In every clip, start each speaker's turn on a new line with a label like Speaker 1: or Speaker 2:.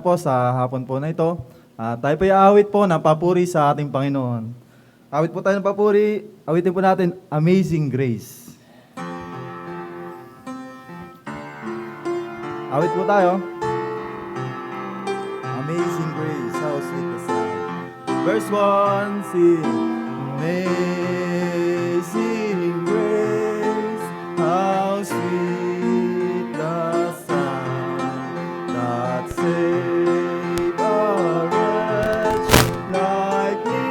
Speaker 1: Po sa hapon po na ito, tayo po aawit po ng papuri sa ating Panginoon. Awit po tayo ng papuri, awitin po natin, Amazing Grace. Awit po tayo. Amazing Grace, how sweet the sound. Verse 1, sing. Amazing Grace, how sweet the sound that saved a wretch like me.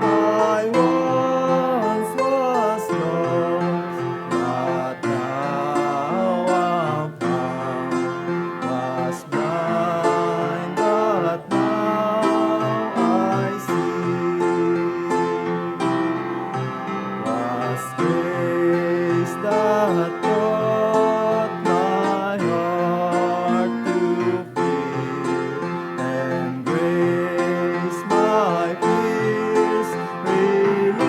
Speaker 1: I once was lost, but now I'm found. Was blind, but now I see. Was grace that taught my heart to feel, and grace my fears relieved.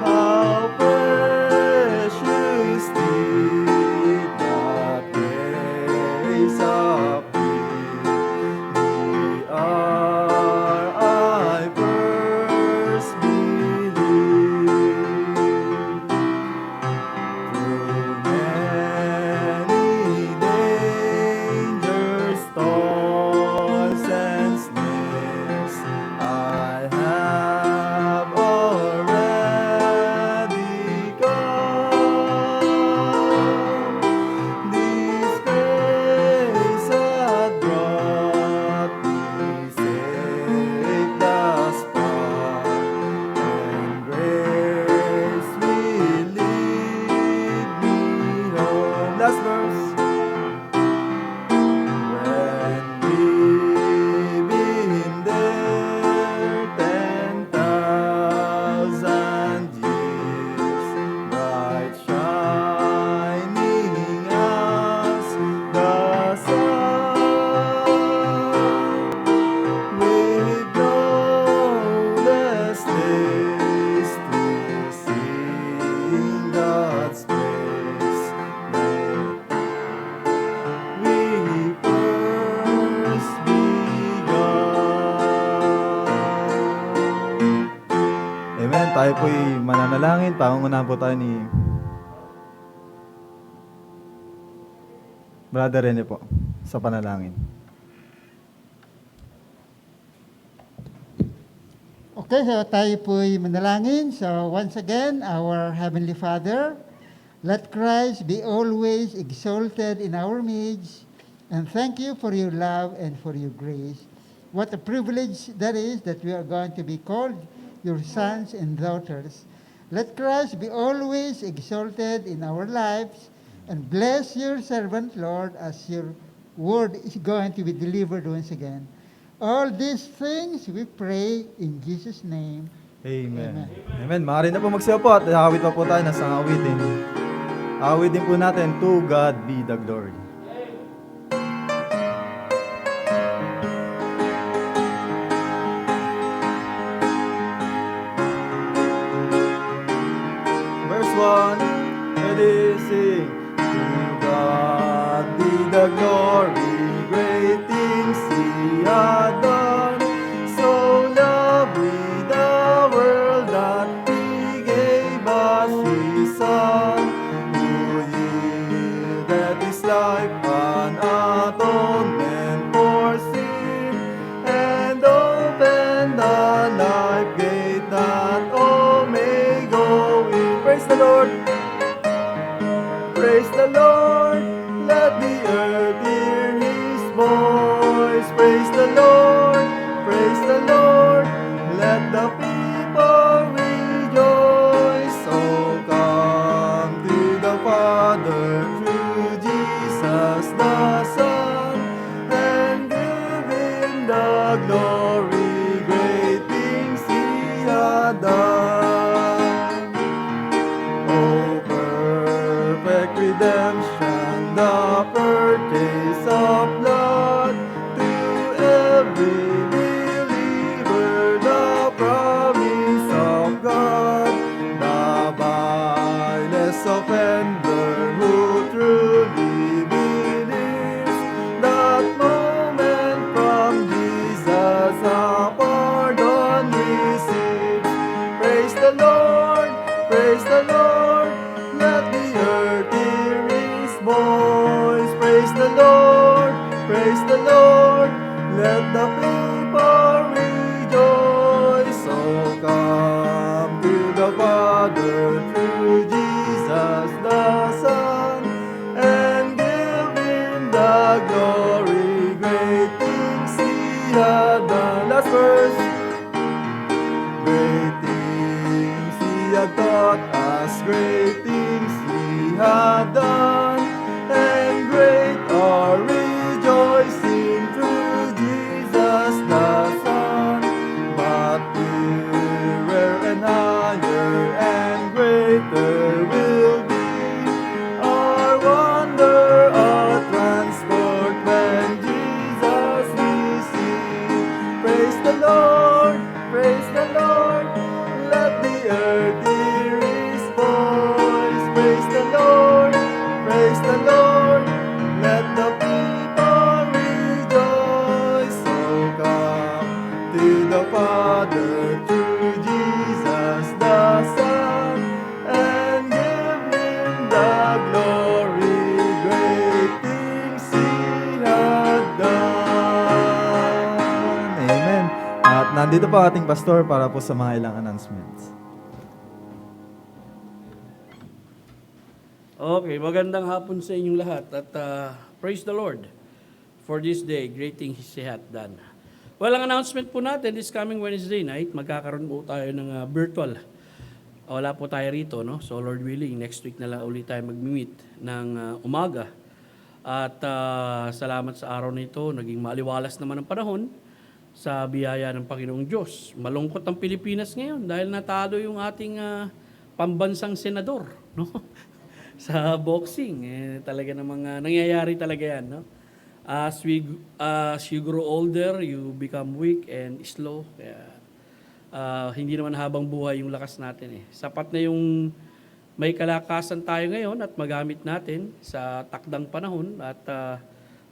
Speaker 1: How precious did that grace appear the hour I first believed. Through many dangers, toils, and snares, I have already come. This grace had brought me safe thus far, and grace will lead me home. Last verse. When we've been there 10,000 years, bright shining as the sun, with countless days to sing God's praise, we first begun. Amen. Tayo po'y mananalangin. Pangungunahan po tayo ni Brother Rene po sa panalangin.
Speaker 2: Okay, so tayo po'y manalangin. So once again, our Heavenly Father, let Christ be always exalted in our midst, and thank you for your love and for your grace. What a privilege that is that we are going to be called your sons and daughters. Let Christ be always exalted in our lives, and bless your servant, Lord, as your word is going to be delivered once again. All these things we pray in Jesus' name.
Speaker 1: Amen. Amen. Maaari na po magsiyaw po at awit pa po tayo ng isang awitin. Awitin po natin, To God be the glory. Verse 1, ready, sing. To God be the glory, great things He hath done. So lovely the world that He gave us His Son, who yielded His life an atonement for sin, and opened the life gate that all may go in. Praise the Lord! Praise the Lord! Let the earth hear His voice. Praise the Lord! Praise the Lord! Let the people rejoice. Oh, come to the Father through Jesus the Son, and give Him the glory. Great things He hath done. Oh, perfect redemption, the purchase of blood, to every believer, the promise of God, the vilest offender who voice. Praise the Lord, praise the Lord. Let the people rejoice. So come to the Father through Jesus the Son, and give Him the glory. Great things He had done. Last verse. Great things He had taught us, great things He had done, and great our rejoicing through Jesus the Son. But nearer and higher and greater will be our wonder, our transport when Jesus we see. Praise the Lord, praise the Lord. Let the earth hear His voice. Praise the Lord, praise the Lord. Let the people rejoice. So come to the Father through Jesus the Son, and give Him the glory. Great things He had done. Amen. At nandito po ating pastor para po sa mga ilang announcements.
Speaker 3: Okay, magandang hapon sa inyong lahat at praise the Lord for this day. Great things He hath done. Well, ang announcement po natin this coming Wednesday night, magkakaroon po tayo ng virtual. Wala po tayo rito, no? So Lord willing, next week na lang ulit tayo mag-meet ng umaga. At salamat sa araw na ito, naging maliwalas naman ang panahon sa biyaya ng Panginoong Diyos. Malungkot ang Pilipinas ngayon dahil natalo yung ating pambansang senador, no? Sa boxing, talaga namang nangyayari talaga yan, no? As you grow older, you become weak and slow. Kaya hindi naman habang buhay yung lakas natin. Sapat na yung may kalakasan tayo ngayon at magamit natin sa takdang panahon at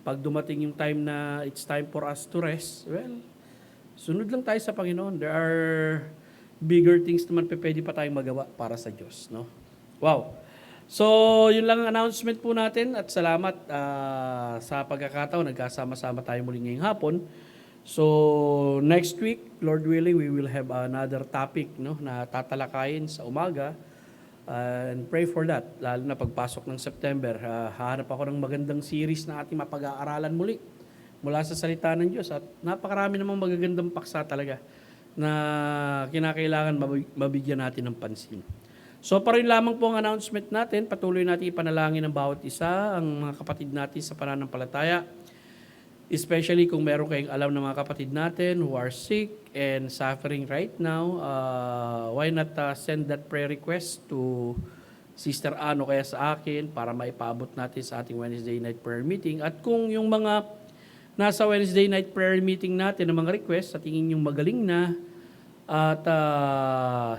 Speaker 3: pag dumating yung time na it's time for us to rest, well, sunod lang tayo sa Panginoon. There are bigger things naman pwede pa tayong magawa para sa Diyos, no? Wow. So, yun lang ang announcement po natin at salamat sa pagkakataon. Nagkasama-sama tayo muli ngayong hapon. So, next week, Lord willing, we will have another topic, no, na tatalakayin sa umaga. And pray for that, lalo na pagpasok ng September. Hahanap ako ng magandang series na ating mapag-aaralan muli mula sa salita ng Diyos. At napakarami namang magagandang paksa talaga na kinakailangan mabigyan natin ng pansin. So pa rin lamang po ang announcement natin, patuloy natin ipanalangin ng bawat isa, ang mga kapatid natin sa pananampalataya. Especially kung meron kayong alam ng mga kapatid natin who are sick and suffering right now, why not send that prayer request to Sister Ano kaya sa akin para maipaabot natin sa ating Wednesday night prayer meeting. At kung yung mga nasa Wednesday night prayer meeting natin ng mga request, sa tingin yung magaling na, at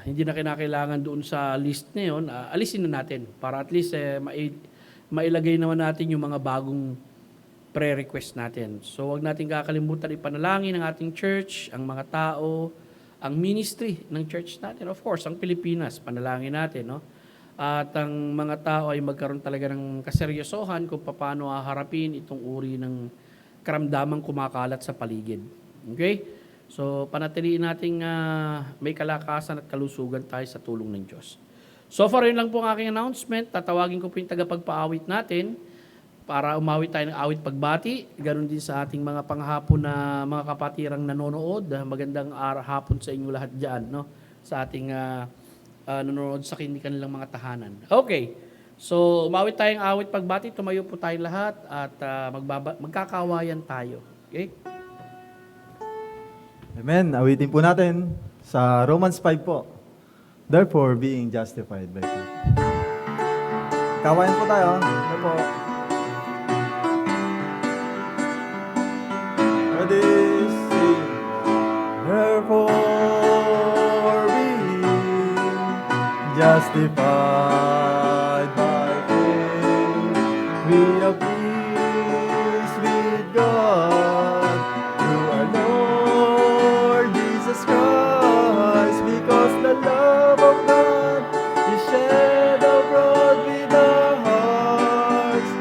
Speaker 3: hindi na kinakailangan doon sa list na yun, alisin na natin para at least mailagay naman natin yung mga bagong prayer request natin. So wag natin kakalimutan ipanalangin ang ating church, ang mga tao, ang ministry ng church natin. Of course, ang Pilipinas, panalangin natin, no? At ang mga tao ay magkaroon talaga ng kaseryosohan kung paano haharapin itong uri ng karamdamang kumakalat sa paligid. Okay? So, panatiliin nating may kalakasan at kalusugan tayo sa tulong ng Diyos. So far, yun lang po ang aking announcement. Tatawagin ko po yung tagapagpaawit natin para umawit tayo ng awit pagbati. Ganon din sa ating mga panghapon na mga kapatirang nanonood. Magandang hapon sa inyo lahat dyan, no? Sa ating nanonood sa kanilang mga tahanan. Okay. So, umawit tayong awit pagbati. Tumayo po tayong lahat at magkakawayan tayo. Okay?
Speaker 1: Amen. Awitin po natin sa Romans 5 po. Therefore, being justified by faith. Kawayan po tayo. Ito po. Ready, sing. Therefore, being justified by faith, we have peace with God through our Lord Jesus Christ, because the love of God is shed abroad with our hearts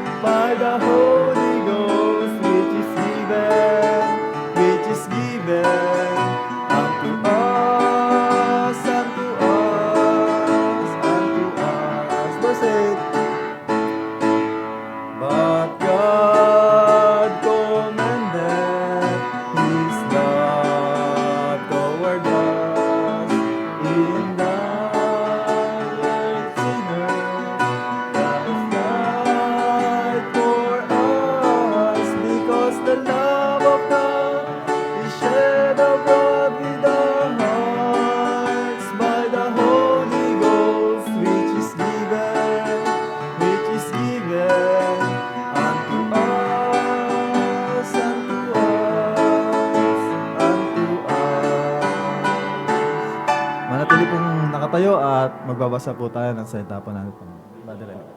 Speaker 1: magbabasa po tayo ng salita po natin. Brother Eli.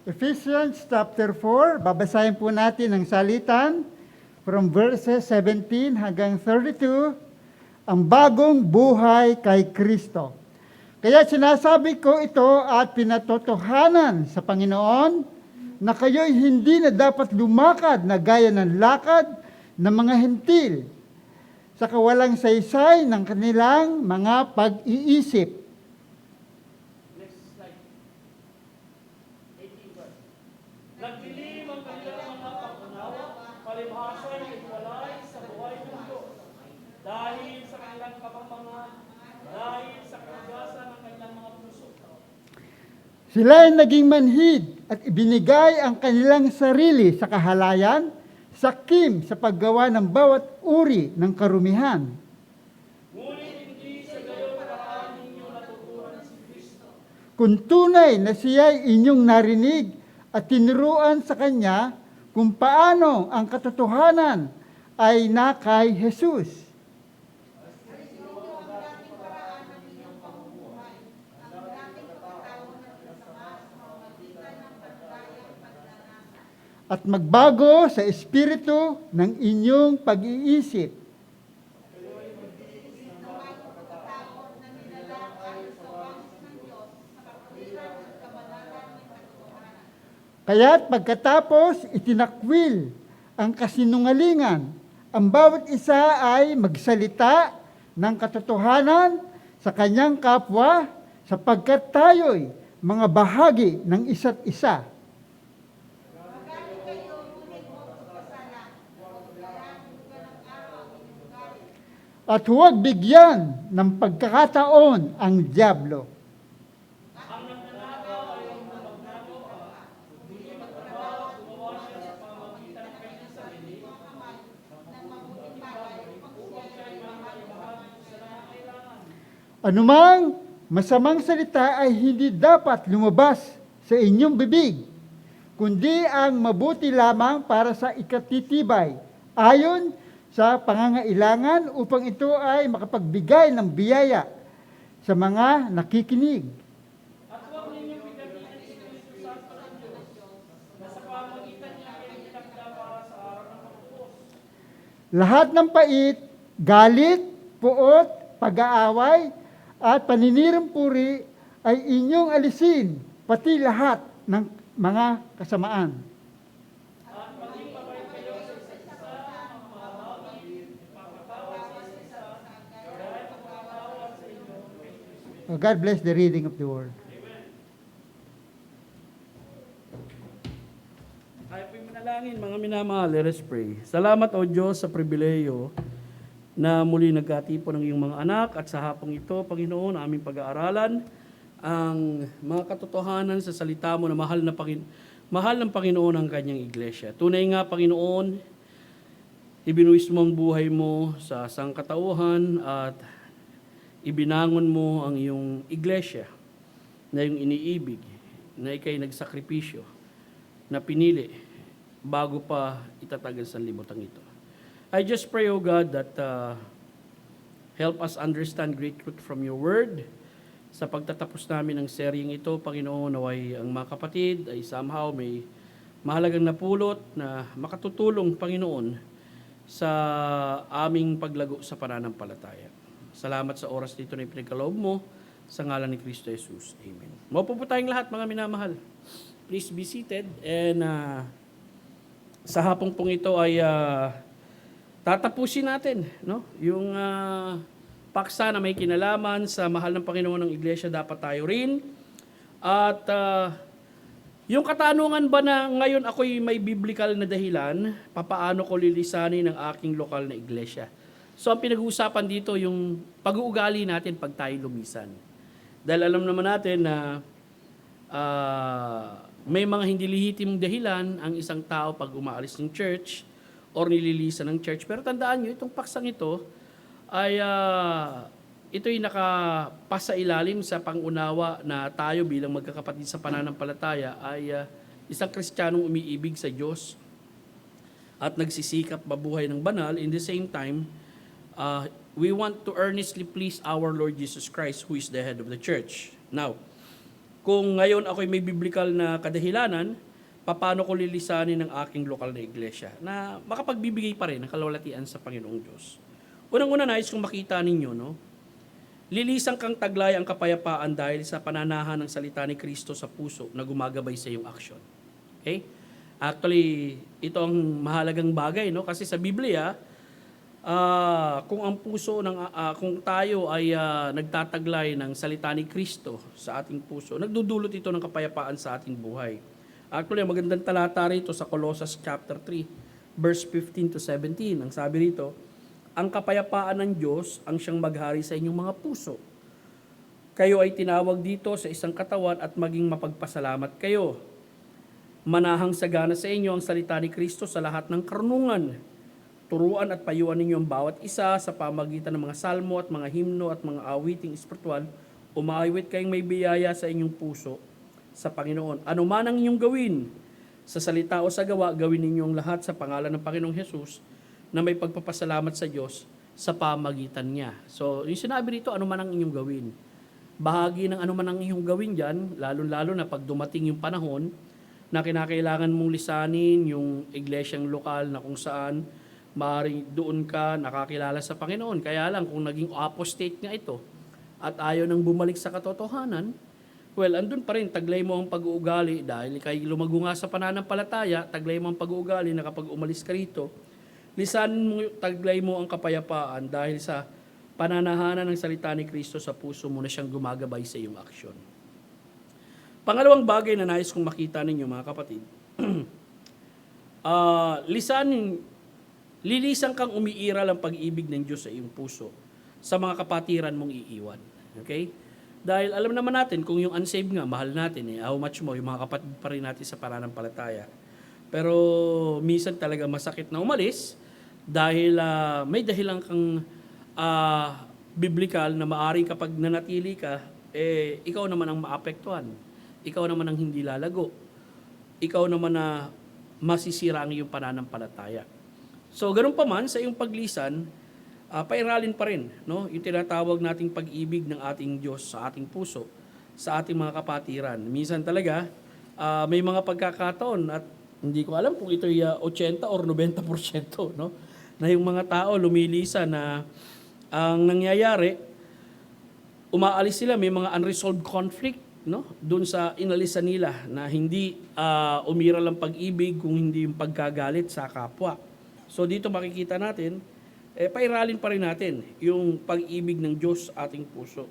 Speaker 2: Ephesians chapter 4, babasahin po natin ang salitan from verses 17 hanggang 32, ang bagong buhay kay Kristo. Kaya sinasabi ko ito at pinatotohanan sa Panginoon na kayo'y hindi na dapat lumakad na gaya ng lakad ng mga hentil sa kawalang saysay ng kanilang mga pag-iisip.
Speaker 3: Nagdilim ang kanilang mga pangunawa, palibhasay ay walay sa buhay ng Diyos. Dahil sa kanilang kapampangan, dahil sa kagasan ng kanilang mga puso.
Speaker 2: Sila ay naging manhid at ibinigay ang kanilang sarili sa kahalayan, sakim sa paggawa ng bawat uri ng karumihan.
Speaker 3: Ngunit hindi sa gayon paraan ninyo natutunan si Kristo.
Speaker 2: Kung tunay na siya'y inyong narinig at tinuruan sa Kanya kung paano ang katotohanan ay na kay Jesus. At magbago sa espiritu ng inyong pag-iisip. Kaya't pagkatapos itinakwil ang kasinungalingan, ang bawat isa ay magsalita ng katotohanan sa kanyang kapwa sapagkat tayo'y mga bahagi ng isa't isa. At huwag bigyan ng pagkakataon ang dyablo. Anumang masamang salita ay hindi dapat lumabas sa inyong bibig, kundi ang mabuti lamang para sa ikatitibay, ayon sa pangangailangan upang ito ay makapagbigay ng biyaya sa mga nakikinig.
Speaker 3: At huwag ninyong bigamitin si Kristo Santo ng Diyos, na sa pamagitan niya ay itinakda para sa araw ng pagtubos.
Speaker 2: Lahat ng pait, galit, puot, pag-aaway, at paninirampuri ay inyong alisin, pati lahat ng mga kasamaan.
Speaker 3: At maging mabait kayo sa isa't isa, mamahangin, ipapatawad sa isa't isa, dahil pagpapatawad sa inyo kay Kristo.
Speaker 2: God bless the reading of the word.
Speaker 3: Tayo po'y manalangin, mga minamahal. Let us pray. Salamat, O Diyos, sa pribileyo na muli nagkatipon ng iyong mga anak at sa hapong ito, Panginoon, aming pag-aaralan ang mga katotohanan sa salita mo na mahal ng Panginoon ang kanyang iglesia. Tunay nga, Panginoon, ibinuwis mo ang buhay mo sa sangkatauhan at ibinangon mo ang iyong iglesia na iyong iniibig, na ikay nagsakripisyo, na pinili bago pa itatag ang sanlibutan ito. I just pray, O God, that help us understand great truth from your word. Sa pagtatapos namin ng seryeng ito, Panginoon, naway ang mga kapatid ay somehow may mahalagang napulot na makatutulong, Panginoon, sa aming paglago sa pananampalataya. Salamat sa oras dito na ipinagkaloob mo sa ngalan ni Kristo Jesus. Amen. Maupo po tayong lahat, mga minamahal. Please be seated. And sa hapong pong ito ay tatapusin natin, no? Yung paksa na may kinalaman sa mahal ng Panginoon ng Iglesia, dapat tayo rin. At yung katanungan ba na ngayon ako'y may biblical na dahilan, papaano ko lilisanin ang aking lokal na iglesia? So ang pinag-uusapan dito yung pag-uugali natin pag tayo lumisan. Dahil alam naman natin na may mga hindi lehitimong dahilan ang isang tao pag umaalis ng church or nililisan ng church. Pero tandaan nyo, itong paksang ito ay ito'y nakapasa ilalim sa pangunawa na tayo bilang magkakapatid sa pananampalataya ay isang Kristiyanong umiibig sa Diyos at nagsisikap mabuhay ng banal. In the same time, we want to earnestly please our Lord Jesus Christ, who is the head of the church. Now, kung ngayon ako'y may biblical na kadahilanan, paano ko lilisanin ng aking lokal na iglesia na makapagbibigay pa rin ng kalwalatian sa Panginoong Diyos? Unang-una, nais kong makita ninyo, no? Lilisang kang taglay ang kapayapaan dahil sa pananahan ng salita ni Kristo sa puso na gumagabay sa iyong aksyon. Okay? Actually, ito ang mahalagang bagay, no? Kasi sa Biblia, kung ang puso kung tayo ay nagtataglay ng salita ni Kristo sa ating puso, nagdudulot ito ng kapayapaan sa ating buhay. Actually, ang magandang talata rito sa Colossus chapter 3, verse 15 to 17. Ang sabi rito, ang kapayapaan ng Diyos ang siyang maghari sa inyong mga puso. Kayo ay tinawag dito sa isang katawan at maging mapagpasalamat kayo. Manahang sagana sa inyo ang salita ni Kristo sa lahat ng karunungan. Turuan at payuan ninyo ang bawat isa sa pamagitan ng mga salmo at mga himno at mga awiting espiritual. Umaawit kayong may biyaya sa inyong puso sa Panginoon. Ano man ang inyong gawin, sa salita o sa gawa, gawin ninyo ang lahat sa pangalan ng Panginoong Hesus na may pagpapasalamat sa Diyos sa pamagitan niya. So, yung sinabi rito, ano man ang inyong gawin. Bahagi ng ano man ang inyong gawin dyan, lalo-lalo na pag dumating yung panahon na kinakailangan mong lisanin yung iglesyang lokal na kung saan maaaring doon ka nakakilala sa Panginoon. Kaya lang, kung naging apostate nga ito at ayaw nang bumalik sa katotohanan, well, andun pa rin, taglay mo ang pag-uugali dahil kay lumago nga sa pananampalataya, taglay mo ang pag-uugali na kapag umalis ka rito, lisanin mo, taglay mo ang kapayapaan dahil sa pananahanan ng salita ni Kristo sa puso mo na siyang gumagabay sa iyong aksyon. Pangalawang bagay na nais kong makita ninyo, mga kapatid, lilisang kang umiiral ang pag-ibig ng Diyos sa iyong puso sa mga kapatiran mong iiwan. Okay? Dahil alam naman natin, kung yung unsaved nga, mahal natin, how much more, yung mga kapatid pa rin natin sa pananampalataya. Pero minsan talaga masakit na umalis dahil may dahilan kang biblikal na maaring kapag nanatili ka, ikaw naman ang maapektuhan. Ikaw naman ang hindi lalago. Ikaw naman na masisira ang iyong pananampalataya. So, ganun pa man, sa iyong paglisan, pairalin pa rin, no? Yung tinatawag nating pag-ibig ng ating Diyos sa ating puso, sa ating mga kapatiran. Minsan talaga, may mga pagkakataon at hindi ko alam kung ito ay 80 or 90%, no? Na yung mga tao lumilisa na ang nangyayari, umaalis sila, may mga unresolved conflict, no? Doon sa inalisan nila na hindi umiral ang pag-ibig kung hindi yung pagkagalit sa kapwa. So dito makikita natin, pairalin pa rin natin yung pag-ibig ng Diyos sa ating puso.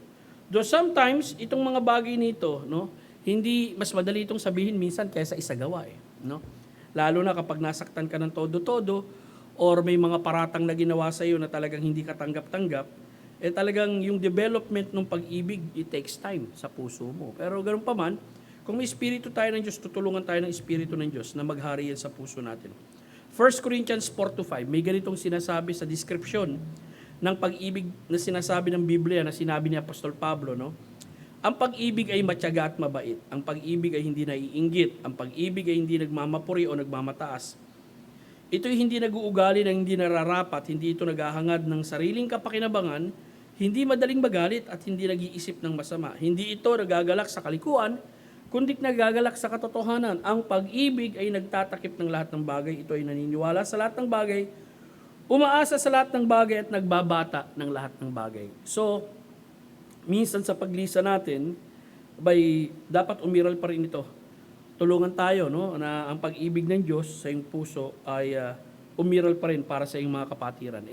Speaker 3: Though sometimes, itong mga bagay nito, no, hindi mas madali itong sabihin minsan kaysa isagawa. No? Lalo na kapag nasaktan ka ng todo-todo or may mga paratang na ginawa sa iyo na talagang hindi ka tanggap-tanggap, talagang yung development ng pag-ibig, it takes time sa puso mo. Pero ganoon pa man, kung may Espiritu tayo ng Diyos, tutulungan tayo ng Espiritu ng Diyos na maghari yan sa puso natin. 1 Corinthians 4-5, may ganitong sinasabi sa description ng pag-ibig na sinasabi ng Biblia na sinabi ni Apostol Pablo, no? Ang pag-ibig ay matyaga at mabait. Ang pag-ibig ay hindi naiinggit. Ang pag-ibig ay hindi nagmamapuri o nagmamataas. Ito'y hindi nag-uugali ng hindi nararapat, hindi ito naghahangad ng sariling kapakinabangan, hindi madaling magalit at hindi nag-iisip ng masama. Hindi ito nagagalak sa kalikuan, kundi nagagalak sa katotohanan. Ang pag-ibig ay nagtatakip ng lahat ng bagay. Ito ay naniniwala sa lahat ng bagay, umaasa sa lahat ng bagay at nagbabata ng lahat ng bagay. So, minsan sa paglisa natin, dapat umiral pa rin ito. Tulungan tayo, no, na ang pag-ibig ng Diyos sa iyong puso ay umiral pa rin para sa iyong mga kapatiran.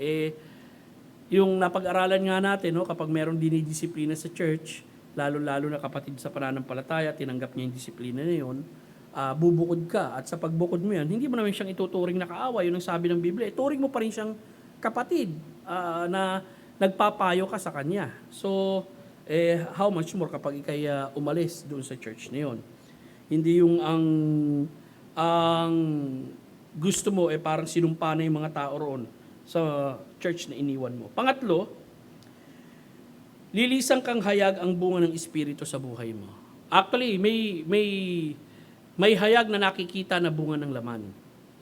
Speaker 3: Yung napag-aralan nga natin, no, kapag meron dinidisiplina sa church, lalo-lalo na kapatid sa pananampalataya, tinanggap niya yung disiplina na yun, bubukod ka. At sa pagbukod mo yan, hindi mo naman siyang ituturing na kaawa. Yun ang sabi ng Biblia. Ituring mo pa rin siyang kapatid na nagpapayo ka sa kanya. So, how much more kapag ikay umalis doon sa church na yun. Hindi yung ang gusto mo parang sinumpa na yung mga tao roon sa church na iniwan mo. Pangatlo, lilisang kang hayag ang bunga ng Espiritu sa buhay mo. Actually, may hayag na nakikita na bunga ng laman.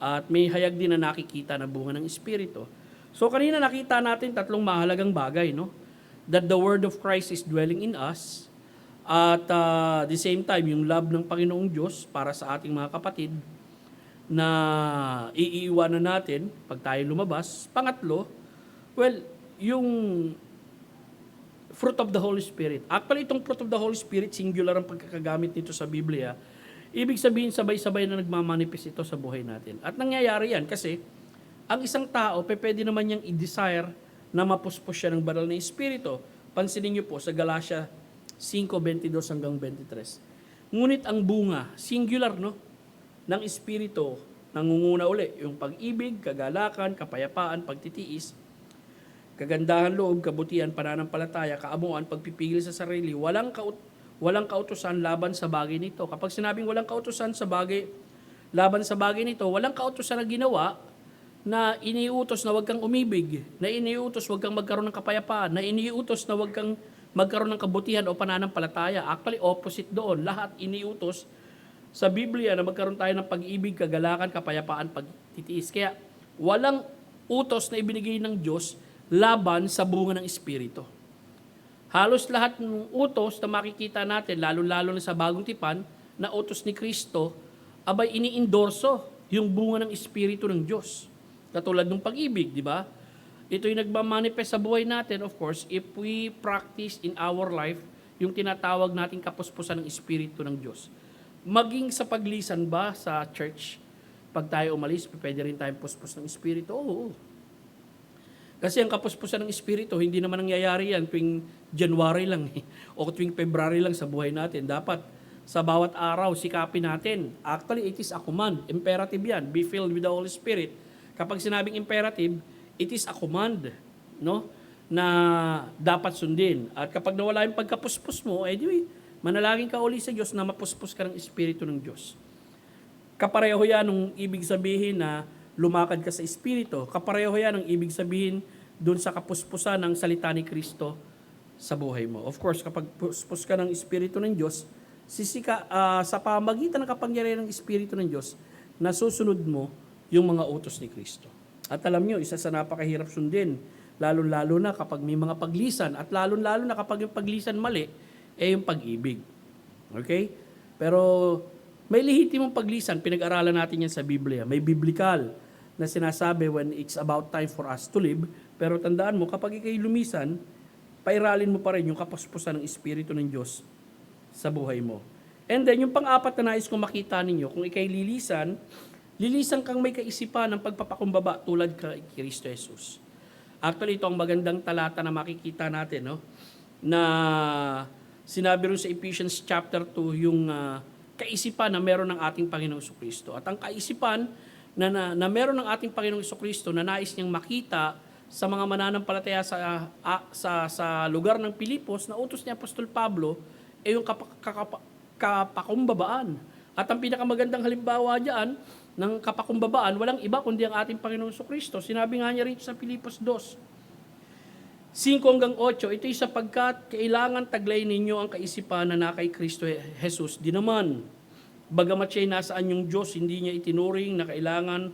Speaker 3: At may hayag din na nakikita na bunga ng Espiritu. So kanina nakita natin tatlong mahalagang bagay, no? That the word of Christ is dwelling in us, at the same time, yung love ng Panginoong Diyos para sa ating mga kapatid na iiwanan natin pag tayo lumabas. Pangatlo, well, yung fruit of the Holy Spirit. Actually, itong fruit of the Holy Spirit, singular ang pagkakagamit nito sa Biblia. Ibig sabihin, sabay-sabay na nagmamanifest ito sa buhay natin. At nangyayari yan kasi ang isang tao, pwede naman niyang i-desire na mapuspos siya ng banal na Espiritu. Pansinin niyo po sa Galatia 5:22 hanggang 23. Ngunit ang bunga, singular, no, ng Espiritu, nangunguna uli, yung pag-ibig, kagalakan, kapayapaan, pagtitiis, kagandahan loob, kabutihan, pananampalataya, kaamuan, pagpipigil sa sarili, walang kautusan laban sa bagay nito. Kapag sinabing walang kautusan sa bagay, laban sa bagay nito, walang kautusan na ginawa na iniutos na huwag kang umibig, na iniutos huwag kang magkaroon ng kapayapaan, na iniutos na huwag kang magkaroon ng kabutihan o pananampalataya. Actually, opposite doon. Lahat iniutos sa Biblia na magkaroon tayo ng pag-ibig, kagalakan, kapayapaan, pagtitiis. Kaya walang utos na ibinigay ng Diyos laban sa bunga ng Espiritu. Halos lahat ng utos na makikita natin, lalo-lalo na sa Bagong Tipan, na utos ni Kristo, abay ini-endorso yung bunga ng Espiritu ng Diyos. Katulad ng pag-ibig, di ba? Ito'y nagmamanifest sa buhay natin, of course, if we practice in our life yung tinatawag nating kapuspusan ng Espiritu ng Diyos. Maging sa paglisan ba sa church, pag tayo umalis, pwede rin tayong puspos ng Espiritu? Oo. Kasi ang kapuspusan ng Espiritu, hindi naman nangyayari yan tuwing January lang o tuwing February lang sa buhay natin. Dapat sa bawat araw, sikapin natin. Actually, it is a command. Imperative yan. Be filled with the Holy Spirit. Kapag sinabing imperative, it is a command, no, na dapat sundin. At kapag nawala yung pagkapuspos mo, manalangin ka uli sa Diyos na mapuspos ka ng Espiritu ng Diyos. Kapareho yan ng ibig sabihin na lumakad ka sa Espiritu. Kapareho yan ng ibig sabihin dun sa kapuspusan ng salita ni Kristo sa buhay mo. Of course, kapag puspos ka ng Espiritu ng Diyos, sa pamagitan ng kapangyarihan ng Espiritu ng Diyos, nasusunod mo yung mga utos ni Kristo. At alam nyo, isa sa napakahirap sundin, lalo-lalo na kapag may mga paglisan, at lalo-lalo na kapag yung paglisan mali, yung pag-ibig. Okay? Pero may lehitimong paglisan, pinag-aralan natin yan sa Biblia. May biblical na sinasabi when it's about time for us to live, pero tandaan mo, kapag ikay lumisan, pairalin mo pa rin yung kapuspusan ng Espiritu ng Diyos sa buhay mo. And then, yung pang-apat na nais kong makita ninyo, kung ikay lilisan kang may kaisipan ng pagpapakumbaba tulad kay Kristo Jesus. Actually, ito ang magandang talata na makikita natin, no? Na sinabi rin sa Ephesians chapter 2, yung kaisipan na meron ng ating Panginoong Kristo. At ang kaisipan na meron ng ating Panginoong Kristo na nais niyang makita sa mga mananampalataya sa lugar ng Pilipos na utos ni Apostol Pablo, yung kapakumbabaan. At ang pinakamagandang halimbawa diyan ng kapakumbabaan, walang iba kundi ang ating Panginoong Kristo. Sinabi nga niya rito sa Pilipos 2, 5-8, ito'y sapagkat kailangan taglay ninyo ang kaisipan na nakay Kristo Jesus. Di naman, bagamat siya'y nasaan yung Diyos, hindi niya itinuring na kailangan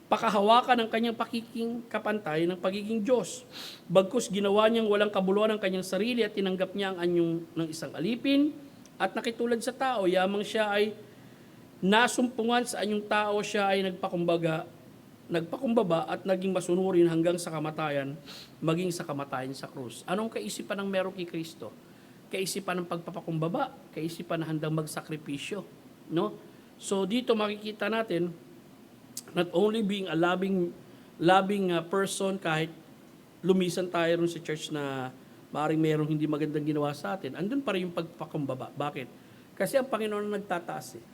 Speaker 3: pakahawakan ang kanyang pakiking kapantay ng pagiging Diyos. Bagkus ginawa niyang walang kabuluhan ang kanyang sarili at tinanggap niya ang anyong ng isang alipin at nakitulad sa tao, yamang siya ay nasumpungan sa anyong tao, siya ay nagpakumbaba at naging masunurin hanggang sa kamatayan, maging sa kamatayan sa krus. Anong kaisipan ng meron kay Kristo? Kaisipan ng pagpapakumbaba, kaisipan na handang magsakripisyo, no? So dito makikita natin, not only being a loving person, kahit lumisan tayo rin sa church na maaaring merong hindi magandang ginawa sa atin, andun pa rin yung pagpapakumbaba. Bakit? Kasi ang Panginoon ang nagtataas eh.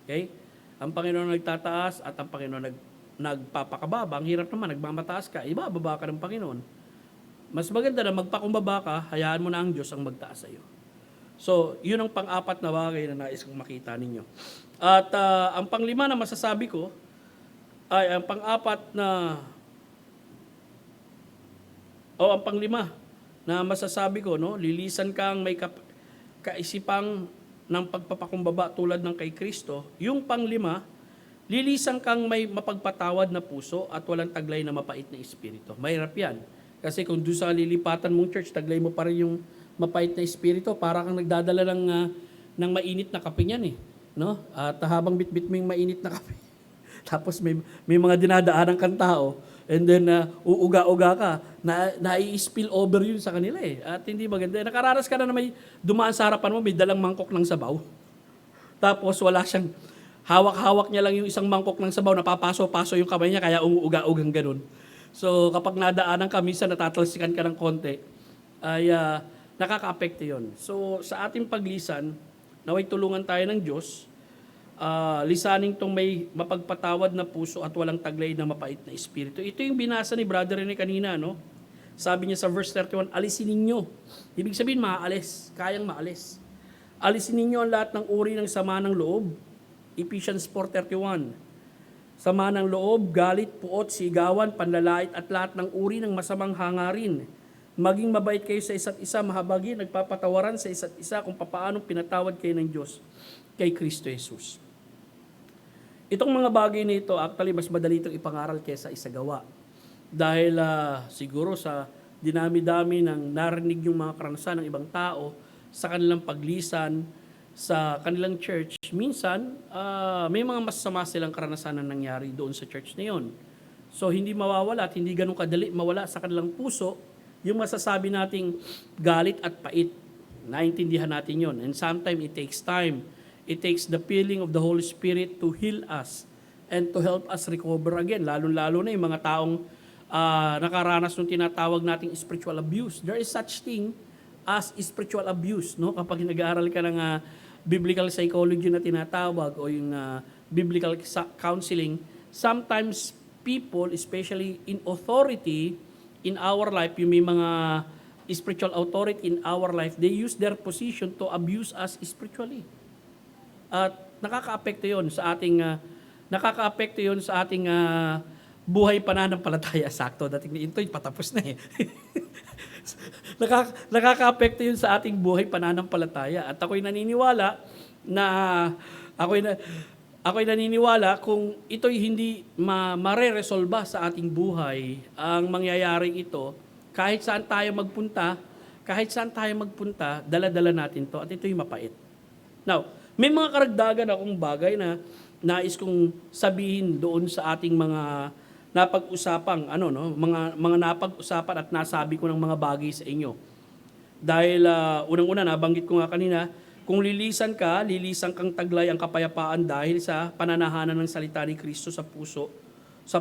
Speaker 3: Okay? Ang Panginoon nagtataas at ang Panginoon nagpapakababa. Ang hirap naman, nagmamataas ka, ibababa ka ng Panginoon. Mas maganda na magpakumbaba ka, hayaan mo na ang Diyos ang magtaas sa iyo. So, yun ang pang-apat na bagay na nais kong makita ninyo. At ang pang-5 na masasabi ko, ay ang pang-apat na, ang pang-5 na masasabi ko, no, lilisan kang may kaisipang ng pagpapakumbaba tulad ng kay Kristo. Yung pang-5 Lilisan kang may mapagpatawad na puso at walang taglay na mapait na espiritu. Mahirap yan. Kasi kung doon sa lilipatan mong church, taglay mo pa rin yung mapait na espiritu, para kang nagdadala ng mainit na kape niyan eh. No? At habang bitbit mo yung mainit na kape, tapos may mga dinadaanan kang tao, and then uuga-uga ka, nai-spill over yun sa kanila eh. At hindi maganda. Nakararas ka na may dumaan sa harapan mo, may dalang mangkok ng sabaw. Tapos wala siyang, hawak-hawak niya lang yung isang mangkok ng sabaw, napapaso-paso yung kamay niya, kaya umuuga-ugang ganun. So kapag nadaanan ka, minsan natatalsikan ka ng konti, ay nakaka-apekto yun. So sa ating paglisan, naway tulungan tayo ng Diyos, lisaning tong may mapagpatawad na puso at walang taglay na mapait na espiritu. Ito yung binasa ni Brother Rene kanina, no? Sabi niya sa verse 31, alisin ninyo. Ibig sabihin, maaalis, kayang maalis. Alisin ninyo ang lahat ng uri ng sama ng loob. Ephesians 4:31. Sama ng loob, galit, puot, sigawan, panlalait at lahat ng uri ng masamang hangarin. Maging mabait kayo sa isa't isa, mahabagi, nagpapatawaran sa isa't isa kung papaanong pinatawad kayo ng Diyos kay Kristo Jesus. Itong mga bagay na ito, actually, mas madali itong ipangaral kaysa isagawa. Dahil siguro sa dinami-dami ng narinig yung mga karanasan ng ibang tao sa kanilang paglisan, sa kanilang church, minsan may mga masama silang karanasan na nangyari doon sa church na yun. So hindi mawawala at hindi ganun kadali mawala sa kanilang puso yung masasabi nating galit at pait. Naintindihan natin yun. And sometimes it takes time. It takes the filling of the Holy Spirit to heal us and to help us recover again. Lalo-lalo na yung mga taong nakaranas ng tinatawag nating spiritual abuse. There is such thing as spiritual abuse, no? Kapag nag-aaral ka ng biblical psychology na tinatawag o yung biblical counseling, sometimes people, especially in authority in our life, yung may mga spiritual authority in our life, they use their position to abuse us spiritually. At nakakaapekto 'yon sa ating buhay pananampalataya. Sakto, dating ni Intoy patapos na eh. Nakakaapekto yun sa ating buhay pananampalataya. At ako'y naniniwala kung ito'y hindi mare-resolba sa ating buhay, ang mangyayaring ito, kahit saan tayo magpunta, dala-dala natin to at ito'y mapait. Now, may mga karagdagan akong bagay na nais kong sabihin doon sa ating mga napag-usapang mga napag-usapan at nasabi ko ng mga bagay sa inyo. Dahil unang-una nabanggit ko nga kanina, kung lilisan kang taglay ang kapayapaan dahil sa pananahanan ng salita ni Kristo sa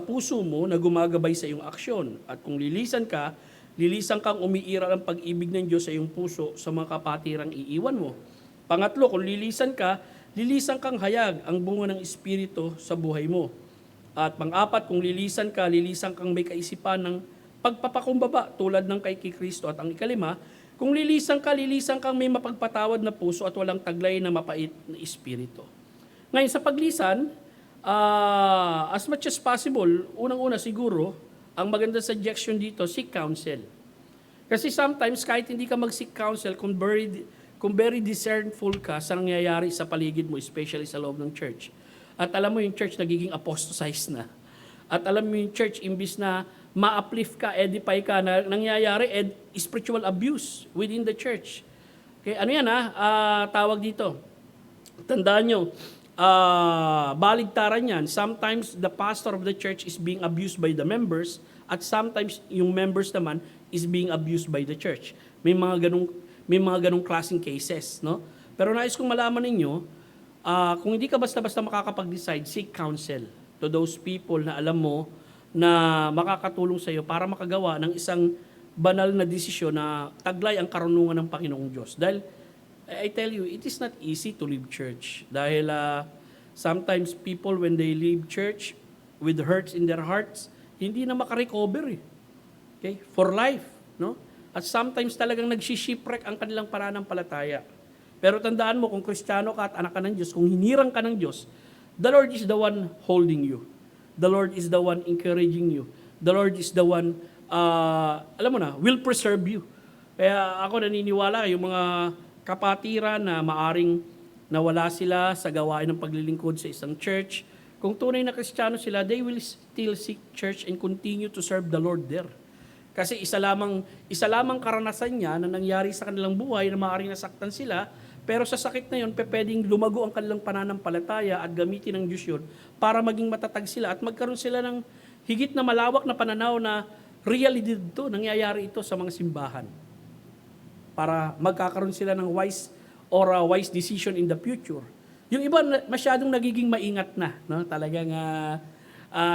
Speaker 3: puso mo na gumagabay sa iyong aksyon. At kung lilisan kang umiiral ang pag-ibig ng Diyos sa iyong puso sa mga kapatirang iiwan mo. Pangatlo, kung lilisan kang hayag ang bunga ng Espiritu sa buhay mo. At pang-apat, kung lilisan kang may kaisipan ng pagpapakumbaba tulad ng kay Kristo. At ang ikalima, kung lilisan kang may mapagpatawad na puso at walang taglay na mapait na espiritu. Ngayon sa paglisan, as much as possible, unang-una siguro, ang maganda suggestion dito, seek counsel. Kasi sometimes kahit hindi ka mag-seek counsel, kung very discernful ka sa nangyayari sa paligid mo, especially sa loob ng church, at alam mo yung church nagiging apostatized na. At alam mo yung church, imbis na ma-uplift ka, edify ka, na nangyayari spiritual abuse within the church. Okay, ano yan tawag dito. Tandaan nyo, baligtaran yan. Sometimes the pastor of the church is being abused by the members at sometimes yung members naman is being abused by the church. May mga ganung klaseng cases, no? Pero nais kong malaman ninyo, kung hindi ka basta-basta makakapag-decide, seek counsel to those people na alam mo na makakatulong sa iyo para makagawa ng isang banal na desisyon na taglay ang karunungan ng Panginoong Diyos. Dahil, I tell you, it is not easy to leave church. Dahil sometimes people, when they leave church with hurts in their hearts, hindi na makarecover eh. Okay? For life. No? At sometimes talagang nagsishipwreck ang kanilang pananampalataya. Pero tandaan mo, kung Kristiyano ka at anak ka ng Diyos, kung hinirang ka ng Diyos, the Lord is the one holding you. The Lord is the one encouraging you. The Lord is the one, will preserve you. Kaya ako naniniwala, yung mga kapatiran na maaring nawala sila sa gawain ng paglilingkod sa isang church, Kung tunay na Kristiyano sila, they will still seek church and continue to serve the Lord there. Kasi isa lamang karanasan niya na nangyari sa kanilang buhay na maaaring nasaktan sila, pero sa sakit na yun, pwedeng lumago ang kanilang pananampalataya at gamitin ng Diyos yun para maging matatag sila at magkaroon sila ng higit na malawak na pananaw na reality dito, nangyayari ito sa mga simbahan. Para magkakaroon sila ng wise or a wise decision in the future. Yung iba masyadong nagiging maingat na, no? Talagang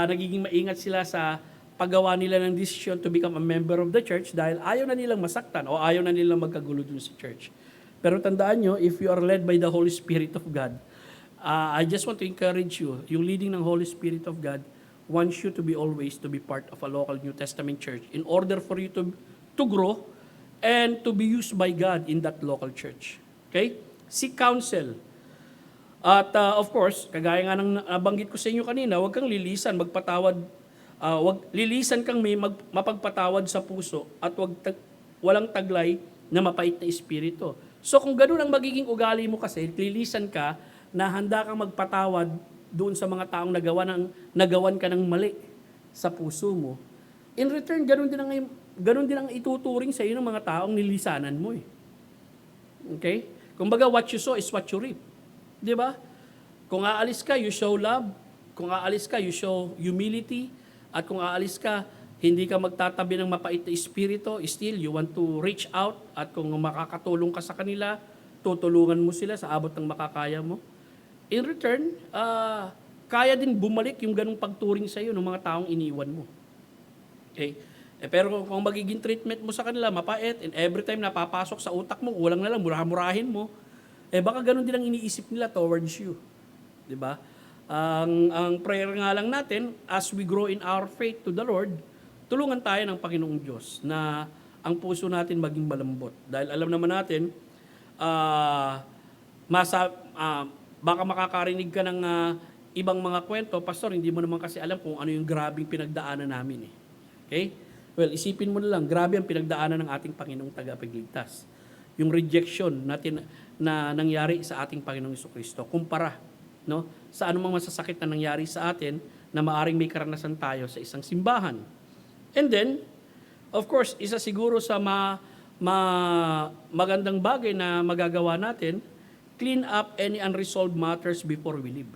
Speaker 3: nagiging maingat sila sa paggawa nila ng decision to become a member of the church dahil ayaw na nilang masaktan o ayaw na nilang magkagulo dun sa church. Pero tandaan nyo, if you are led by the Holy Spirit of God, I just want to encourage you, yung leading ng Holy Spirit of God wants you to be always to be part of a local New Testament church in order for you to grow and to be used by God in that local church. Okay? Seek counsel. At of course, kagaya nga ng nabanggit ko sa inyo kanina, huwag kang lilisan, magpatawad. Lilisan kang may mapagpatawad sa puso at walang taglay na mapait na espiritu. So kung ganun ang magiging ugali mo kasi, lilisan ka na handa kang magpatawad doon sa mga taong nagawan ka ng mali sa puso mo. In return, ganun din ang ituturing sa iyo ng mga taong nilisanan mo eh. Okay? Kumbaga, what you sow is what you reap. Di ba? Kung aalis ka, you show love. Kung aalis ka, you show humility. At kung aalis ka, hindi ka magtatabi ng mapait na espiritu. Still, you want to reach out. At kung makakatulong ka sa kanila, tutulungan mo sila sa abot ng makakaya mo. In return, kaya din bumalik yung ganung pagturing sa iyo ng mga taong iniwan mo. Okay? Pero kung magiging treatment mo sa kanila, mapait, and every time napapasok sa utak mo, ulang na lang, murahin mo, baka ganun din ang iniisip nila towards you. Diba? Ang prayer nga lang natin, as we grow in our faith to the Lord, tulungan tayo ng Panginoong Diyos na ang puso natin maging malambot. Dahil alam naman natin, baka makakarinig ka ng ibang mga kwento, Pastor, hindi mo naman kasi alam kung ano yung grabing pinagdaanan namin. Okay? Well, isipin mo na lang, grabe ang pinagdaanan ng ating Panginoong tagapagligtas. Yung rejection natin na nangyari sa ating Panginoong Jesucristo, kumpara sa anumang masasakit na nangyari sa atin na maaring may karanasan tayo sa isang simbahan. And then, of course, isa siguro sa magandang bagay na magagawa natin, clean up any unresolved matters before we leave.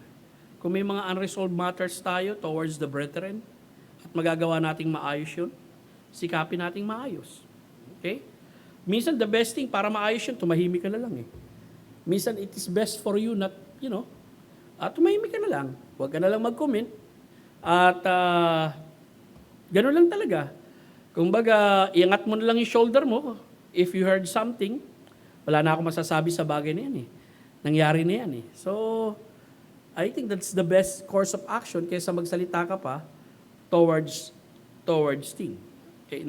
Speaker 3: Kung may mga unresolved matters tayo towards the brethren, at magagawa nating maayos yun, sikapin nating maayos. Okay? Minsan, the best thing para maayos yun, tumahimik ka na lang eh. Minsan, it is best for you not, tumahimik ka na lang. Huwag ka na lang mag-comment. At gano'n lang talaga. Kumbaga, iangat mo na lang yung shoulder mo. If you heard something, wala na ako masasabi sa bagay na yan eh. Nangyari na yan eh. So, I think that's the best course of action kaysa magsalita ka pa towards thing. Okay,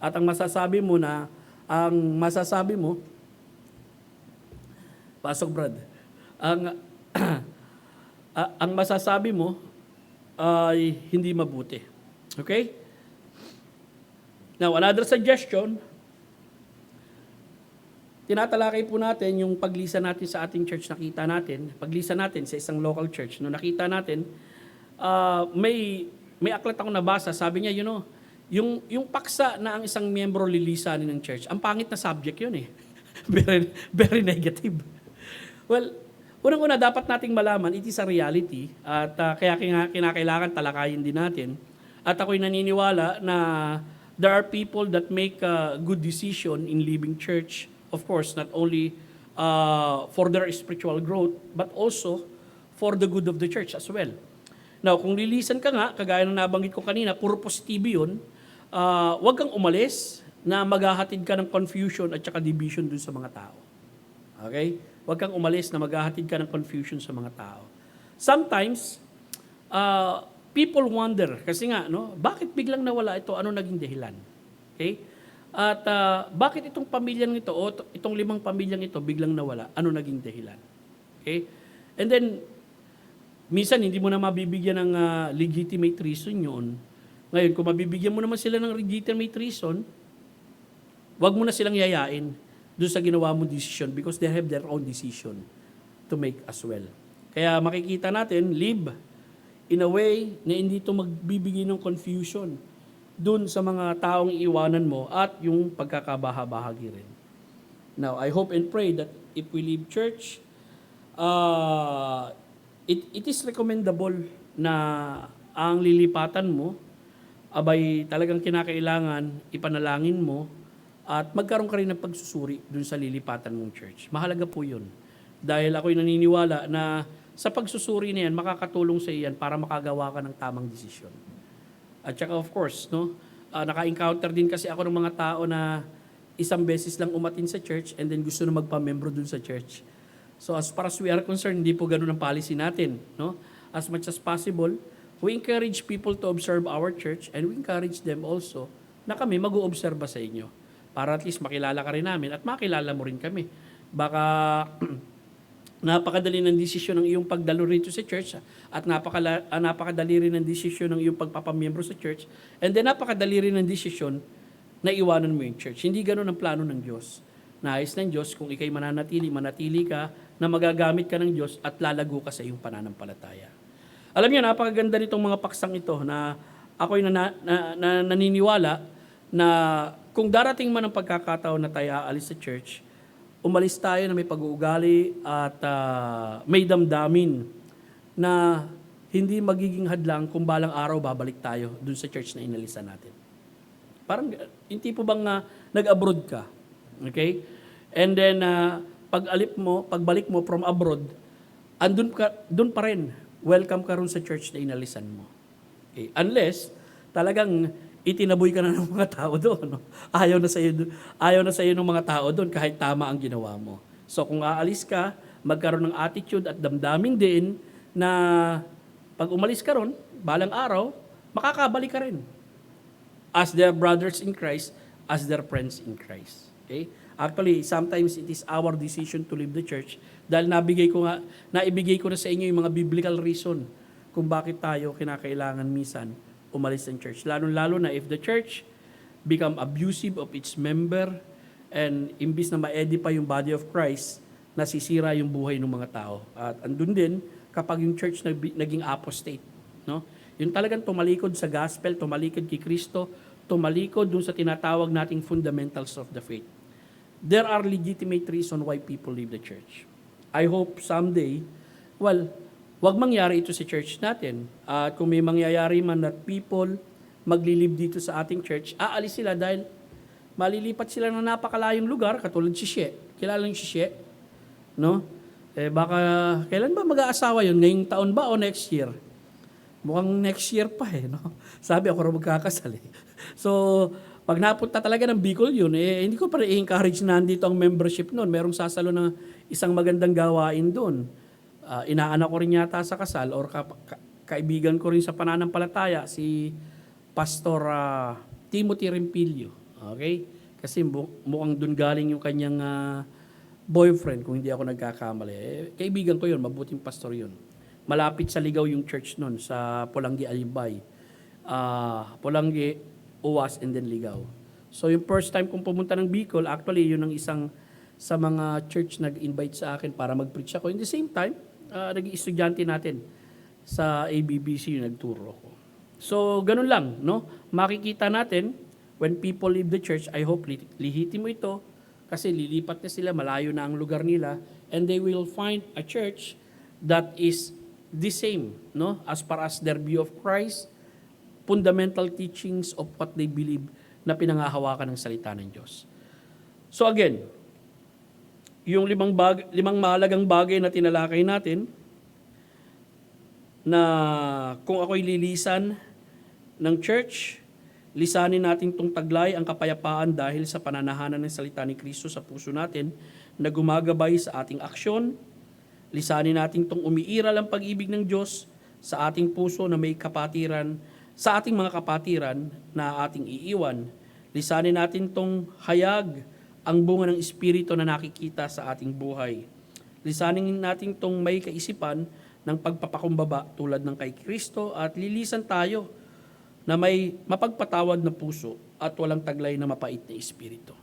Speaker 3: at ang masasabi mo, pasok Brad, ang masasabi mo ay hindi mabuti. Okay? Now, another suggestion, tinatalakay po natin yung paglisan natin sa ating church, paglisan natin sa isang local church. No, nakita natin, may aklat ako nabasa, sabi niya, yung paksa na ang isang miyembro lilisanin ng church, ang pangit na subject yun eh. very, very negative. Well, unang-una, dapat nating malaman, it is a reality, at kaya kinakailangan talakayin din natin. At ako'y naniniwala na there are people that make a good decision in leaving church, of course, not only for their spiritual growth, but also for the good of the church as well. Now, kung lilisan ka nga, kagaya ng nabanggit ko kanina, puro positibo yun, huwag kang umalis na maghahatid ka ng confusion at saka division dun sa mga tao. Okay? Huwag kang umalis na maghahatid ka ng confusion sa mga tao. Sometimes, people wonder, kasi nga, bakit biglang nawala ito? Ano naging dahilan? Okay? At bakit itong pamilyang ito, o itong 5 pamilyang ito, biglang nawala? Ano naging dahilan? Okay? And then, minsan, hindi mo na mabibigyan ng legitimate reason yun. Ngayon, kung mabibigyan mo naman sila ng legitimate reason, wag mo na silang yayain doon sa ginawa mong decision because they have their own decision to make as well. Kaya makikita natin, live in a way na hindi ito magbibigay ng confusion dun sa mga taong iiwanan mo at yung pagkakabahabahagi rin. Now, I hope and pray that if we leave church, it is recommendable na ang lilipatan mo abay talagang kinakailangan ipanalangin mo at magkaroon ka rin ng pagsusuri dun sa lilipatan mong church. Mahalaga po yun. Dahil ako'y naniniwala na sa pagsusuri na yan, makakatulong sa iyan para makagawa ka ng tamang desisyon. At saka of course, no, naka-encounter din kasi ako ng mga tao na isang beses lang umatin sa church and then gusto na magpa-membro dun sa church. So as far as we are concerned, hindi po ganun ang policy natin. No? As much as possible, we encourage people to observe our church and we encourage them also na kami mag-uobserba sa inyo. Para at least makilala ka rin namin at makilala mo rin kami. Baka napakadali ng desisyon ng iyong pagdalo rito sa church at napakadali rin ng desisyon ng iyong pagpapamiyembro sa church and then napakadali rin ng desisyon na iwanan mo yung church. Hindi ganun ang plano ng Diyos. Nais ng Diyos kung ikay manatili ka na magagamit ka ng Diyos at lalago ka sa iyong pananampalataya. Alam niyo, napakaganda nitong mga paksang ito na ako'y naniniwala na kung darating man ang pagkakataon na tayo aalis sa church, umalis tayo na may pag-uugali at may damdamin na hindi magiging hadlang kung balang araw babalik tayo dun sa church na inalisan natin. Parang, hindi po bang nag-abroad ka? Okay? And then, pagbalik mo from abroad, dun pa rin, welcome ka rin sa church na inalisan mo. Okay? Unless, talagang itinaboy ka na ng mga tao doon. No? Ayaw na sa iyo ng mga tao doon kahit tama ang ginawa mo. So kung aalis ka, magkaroon ng attitude at damdamin din na pag umalis ka ron, balang araw, makakabalik ka rin. As their brothers in Christ, as their friends in Christ. Okay? Actually, sometimes it is our decision to leave the church dahil naibigay ko na sa inyo yung mga biblical reason kung bakit tayo kinakailangan minsan umalis ng church. Lalo na if the church become abusive of its member and imbis na ma-edify yung body of Christ, nasisira yung buhay ng mga tao. At andun din kapag yung church naging apostate. No? Yung talagang tumalikod sa gospel, tumalikod kay Kristo, tumalikod dun sa tinatawag nating fundamentals of the faith. There are legitimate reasons why people leave the church. I hope someday, wag mangyari ito sa church natin. At kung may mangyayari man that people maglilib dito sa ating church, aalis sila dahil malilipat sila ng napakalayong lugar, katulad si Shie. Kilala niyo si Shie? No? Baka, kailan ba mag-aasawa yun? Ngayong taon ba o next year? Mukhang next year pa no? Sabi ako rin magkakasal So, pag napunta talaga ng Bicol yun, hindi ko pa i-encourage na nandito ang membership noon. Merong sasalo ng isang magandang gawain doon. Inaanak ko rin yata sa kasal or kaibigan ko rin sa pananampalataya si Pastor Timothy Rempilio. Okay? Kasi mukhang dun galing yung kanyang boyfriend kung hindi ako nagkakamali. Kaibigan ko yun, mabuting pastor yun. Malapit sa Ligaw yung church nun sa Pulangi Alibay. Pulangi, Uwas, and then Ligaw. So yung first time kong pumunta ng Bicol, actually yun ang isang sa mga church nag-invite sa akin para mag-preach ako. In the same time, naging estudyante natin sa ABBC yung nagturo ko. So, ganun lang, no? Makikita natin, when people leave the church, I hope lihitin mo ito, kasi lilipat na sila, malayo na ang lugar nila, and they will find a church that is the same, no? As far as their view of Christ, fundamental teachings of what they believe na pinangahawakan ng salita ng Diyos. So again, yung limang mahalagang bagay na tinalakay natin na kung ako'y lilisan ng church, lisanin natin tong taglay ang kapayapaan dahil sa pananahanan ng salita ni Kristo sa puso natin na gumagabay sa ating aksyon. Lisanin natin tong umiiral ang pag-ibig ng Diyos sa ating puso na may kapatiran, sa ating mga kapatiran na ating iiwan. Lisanin natin tong hayag ang bunga ng Espiritu na nakikita sa ating buhay. Lisanin natin tong may kaisipan ng pagpapakumbaba tulad ng kay Kristo at lilisan tayo na may mapagpatawad na puso at walang taglay na mapait na Espiritu.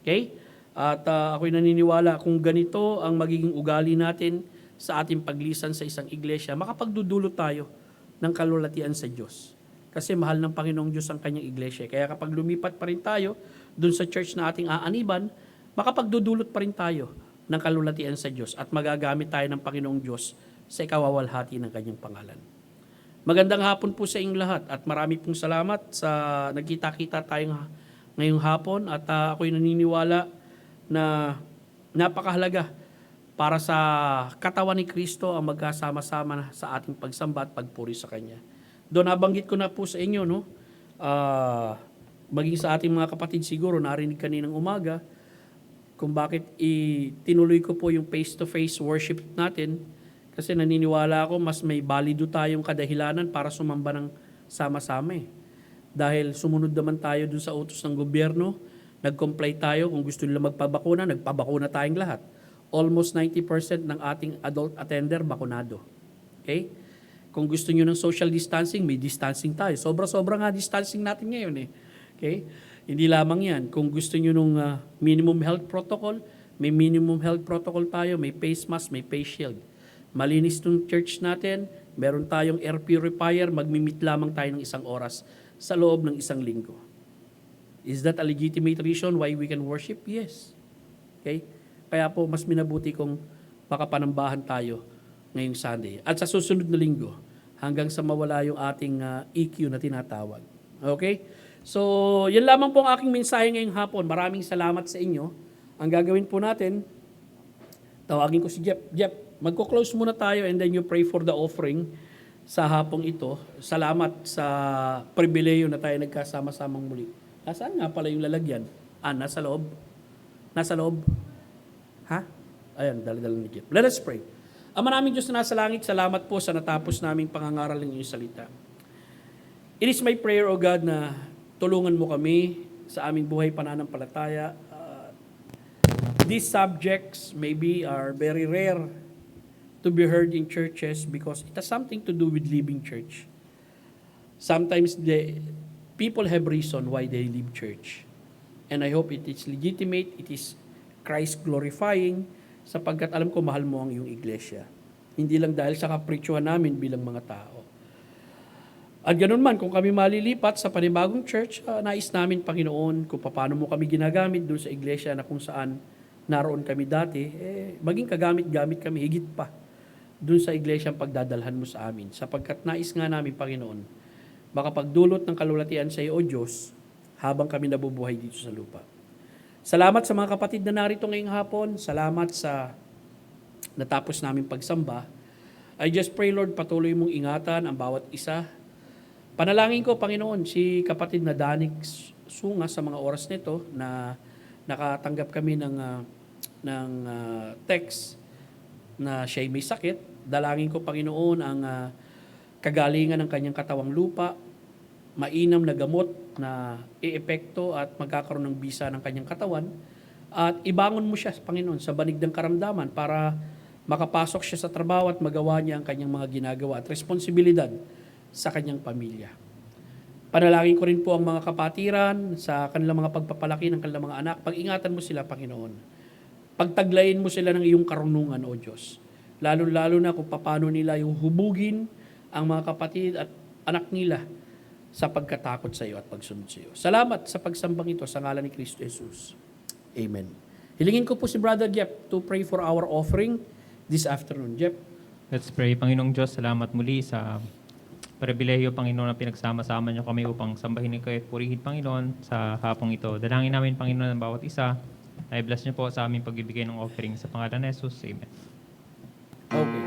Speaker 3: Okay? At ako'y naniniwala kung ganito ang magiging ugali natin sa ating paglisan sa isang iglesia, makapagdudulot tayo ng kalulatian sa Diyos. Kasi mahal ng Panginoong Diyos ang kanyang iglesia. Kaya kapag lumipat pa rin tayo dun sa church na ating aaniban, makapagdudulot pa rin tayo ng kalulatian sa Diyos at magagamit tayo ng Panginoong Diyos sa ikawawalhati ng kanyang pangalan. Magandang hapon po sa inyong lahat at marami pong salamat sa nagkita-kita tayo ngayong hapon at ako'y naniniwala na napakahalaga para sa katawan ni Kristo ang magkasama-sama sa ating pagsamba at pagpuri sa Kanya. Doon nabanggit ko na po sa inyo, no? Maging sa ating mga kapatid siguro, narinig kaninang umaga, kung bakit tinuloy ko po yung face-to-face worship natin, kasi naniniwala ako mas may balido tayong kadahilanan para sumamba ng sama-sama eh. Dahil sumunod naman tayo dun sa utos ng gobyerno, nag-comply tayo, kung gusto nila magpabakuna, nagpabakuna tayong lahat. Almost 90% ng ating adult attender bakunado. Okay? Kung gusto nyo ng social distancing, may distancing tayo. Sobra-sobra nga distancing natin ngayon eh. Okay? Hindi lamang yan. Kung gusto nyo ng minimum health protocol, may minimum health protocol tayo, may face mask, may face shield. Malinis ng church natin, meron tayong air purifier, magmimit lamang tayo ng 1 oras sa loob ng 1 linggo. Is that a legitimate reason why we can worship? Yes. Okay? Kaya po, mas minabuti kung makapanambahan tayo ngayong Sunday. At sa susunod na linggo, hanggang sa mawala yung ating EQ na tinatawag. Okay? So, yan lamang po ang aking mensahe ngayong hapon. Maraming salamat sa inyo. Ang gagawin po natin, tawagin ko si Jeff. Jeff, magko-close muna tayo and then you pray for the offering sa hapong ito. Salamat sa pribileyo na tayo nagkasama-samang muli. Nasaan nga pala yung lalagyan? Nasa loob? Nasa loob? Ha? Ayan, dala-dala ni Jeff. Let us pray. Ama naming Diyos na nasa langit, salamat po sa natapos naming pangangaral ng iyong salita. It is my prayer, O God, na tulungan mo kami sa aming buhay pananampalataya. These subjects maybe are very rare to be heard in churches because it has something to do with leaving church. Sometimes people have reason why they leave church. And I hope it is legitimate, it is Christ-glorifying, sapagkat alam ko mahal mo ang iyong iglesia. Hindi lang dahil sa kapritsyohan namin bilang mga tao. At ganun man, kung kami malilipat sa panibagong church, nais namin, Panginoon, kung paano mo kami ginagamit doon sa iglesia na kung saan naroon kami dati, maging kagamit-gamit kami higit pa doon sa iglesia ang pagdadalhan mo sa amin. Sapagkat nais nga namin, Panginoon, makapagdulot ng kalulatian sa iyo, O Diyos, habang kami nabubuhay dito sa lupa. Salamat sa mga kapatid na narito ngayong hapon. Salamat sa natapos namin pagsamba. I just pray, Lord, patuloy mong ingatan ang bawat isa. Panalangin ko, Panginoon, si kapatid na Danik Sunga sa mga oras nito na nakatanggap kami ng text na siya'y may sakit. Dalangin ko, Panginoon, ang kagalingan ng kanyang katawang lupa, mainam na gamot na iepekto at magkakaroon ng bisa ng kanyang katawan at ibangon mo siya, Panginoon, sa banig ng karamdaman para makapasok siya sa trabaho at magawa niya ang kanyang mga ginagawa at responsibilidad sa kanyang pamilya. Panalangin ko rin po ang mga kapatiran sa kanilang mga pagpapalaki ng kanilang mga anak. Pag-ingatan mo sila, Panginoon. Pagtaglayin mo sila ng iyong karunungan, O Diyos. Lalo-lalo na kung paano nila yung hubugin ang mga kapatid at anak nila sa pagkatakot sa iyo at pagsunod sa iyo. Salamat sa pagsambang ito sa ngalan ni Kristo Jesus. Amen. Hilingin ko po si Brother Jeff to pray for our offering this afternoon. Jeff?
Speaker 4: Let's pray. Panginoong Diyos, salamat muli sa pribilehiyo, Panginoon, na pinagsama-sama niyo kami upang sambahin kayo at purihin, Panginoon, sa hapong ito. Dalangin namin, Panginoon, ang bawat isa. I-bless niyo po sa aming pagbibigay ng offering sa pangalan ni Jesus. Amen.
Speaker 3: Okay.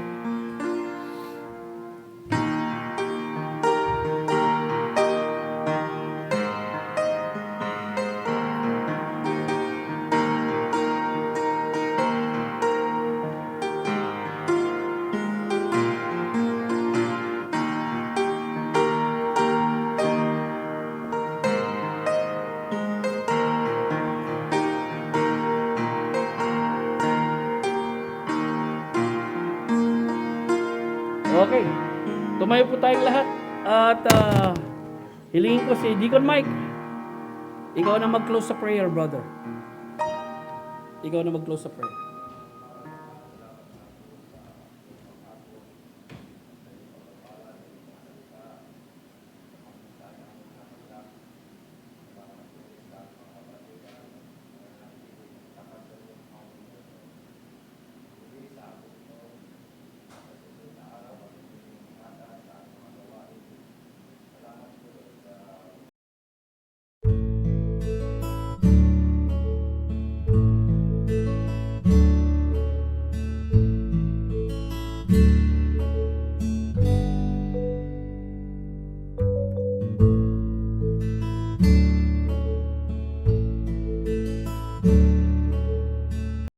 Speaker 3: Okay. Tumayo po tayong lahat. At hilingin ko si Deacon Mike. Ikaw na mag-close sa prayer, brother. Ikaw na mag-close sa prayer.